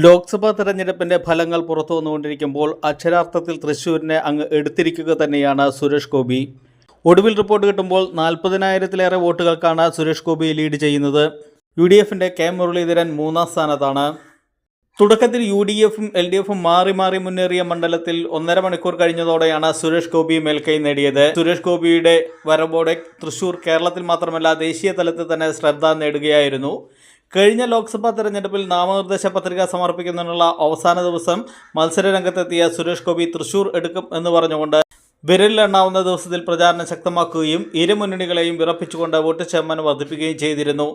ലോക്സഭാ തെരഞ്ഞെടുപ്പിന്റെ ഫലങ്ങൾ പുറത്തു വന്നുകൊണ്ടിരിക്കുമ്പോൾ അക്ഷരാർത്ഥത്തിൽ തൃശ്ശൂരിനെ അങ്ങ് എടുത്തിരിക്കുക തന്നെയാണ് സുരേഷ് ഗോപി. ഒടുവിൽ റിപ്പോർട്ട് കിട്ടുമ്പോൾ 40,000-ലേറെ വോട്ടുകൾക്കാണ് സുരേഷ് ഗോപി ലീഡ് ചെയ്യുന്നത്. UDFിന്റെ കെ മുരളീധരൻ 3-ാം സ്ഥാനത്താണ്. തുടക്കത്തിൽ UDFും LDFും മാറി മാറി മുന്നേറിയ മണ്ഡലത്തിൽ 1.5 മണിക്കൂർ കഴിഞ്ഞതോടെയാണ് സുരേഷ് ഗോപി മേൽക്കൈ നേടിയത്. സുരേഷ് ഗോപിയുടെ വരവോടെ തൃശ്ശൂർ കേരളത്തിൽ മാത്രമല്ല ദേശീയ തലത്തിൽ തന്നെ ശ്രദ്ധ നേടുകയായിരുന്നു. കഴിഞ്ഞ ലോക്സഭാ തെരഞ്ഞെടുപ്പിൽ നാമനിർദ്ദേശ പത്രിക സമർപ്പിക്കുന്നതിനുള്ള അവസാന ദിവസം മത്സരരംഗത്തെത്തിയ സുരേഷ് ഗോപി തൃശ്ശൂർ എടുക്കും എന്ന് പറഞ്ഞുകൊണ്ട് വിരലിലെണ്ണാവുന്ന ദിവസത്തിൽ പ്രചാരണം ശക്തമാക്കുകയും ഇരു മുന്നണികളെയും വിറപ്പിച്ചുകൊണ്ട് വോട്ട് ശതമാനം വർദ്ധിപ്പിക്കുകയും ചെയ്തിരുന്നു.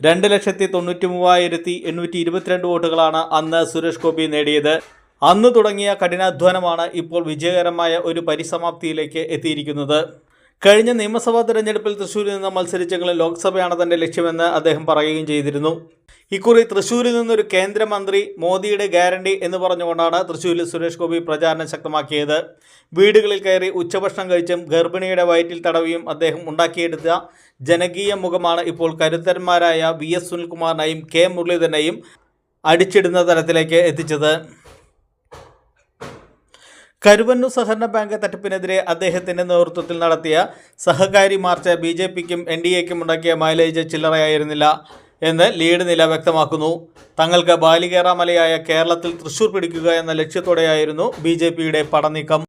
2,93,822 വോട്ടുകളാണ് അന്ന് സുരേഷ് ഗോപി നേടിയത്. അന്ന് തുടങ്ങിയ കഠിനാധ്വാനമാണ് ഇപ്പോൾ വിജയകരമായ ഒരു പരിസമാപ്തിയിലേക്ക് എത്തിയിരിക്കുന്നത്. കഴിഞ്ഞ നിയമസഭാ തെരഞ്ഞെടുപ്പിൽ തൃശ്ശൂരിൽ നിന്ന് മത്സരിച്ചെങ്കിലും ലോക്സഭയാണ് തൻ്റെ ലക്ഷ്യമെന്ന് അദ്ദേഹം പറയുകയും ചെയ്തിരുന്നു. ഇക്കുറി തൃശ്ശൂരിൽ നിന്നൊരു കേന്ദ്രമന്ത്രി, മോദിയുടെ ഗ്യാരണ്ടി എന്ന് പറഞ്ഞുകൊണ്ടാണ് തൃശ്ശൂരിൽ സുരേഷ് ഗോപി പ്രചാരണം ശക്തമാക്കിയത്. വീടുകളിൽ കയറി ഉച്ചഭക്ഷണം കഴിച്ചും ഗർഭിണിയുടെ വയറ്റിൽ തടവിയും അദ്ദേഹം ഉണ്ടാക്കിയെടുത്ത ജനകീയ മുഖമാണ് ഇപ്പോൾ കരുത്തന്മാരായ VS സുനിൽകുമാറിനെയും കെ മുരളീധരനെയും അടിച്ചിടുന്ന തരത്തിലേക്ക് എത്തിച്ചത്. കരുവന്നൂർ സഹകരണ ബാങ്ക് തട്ടിപ്പിനെതിരെ അദ്ദേഹത്തിൻ്റെ നേതൃത്വത്തിൽ നടത്തിയ സഹകാരി മാർച്ച് BJPക്കും NDAക്കും ഉണ്ടാക്കിയ മൈലേജ് ചില്ലറയായിരുന്നില്ല എന്ന് ലീഡ് നില വ്യക്തമാക്കുന്നു. തങ്ങൾക്ക് ബാലികേറാമലയായ കേരളത്തിൽ തൃശ്ശൂർ പിടിക്കുക എന്ന ലക്ഷ്യത്തോടെയായിരുന്നു BJPയുടെ പടനീക്കം.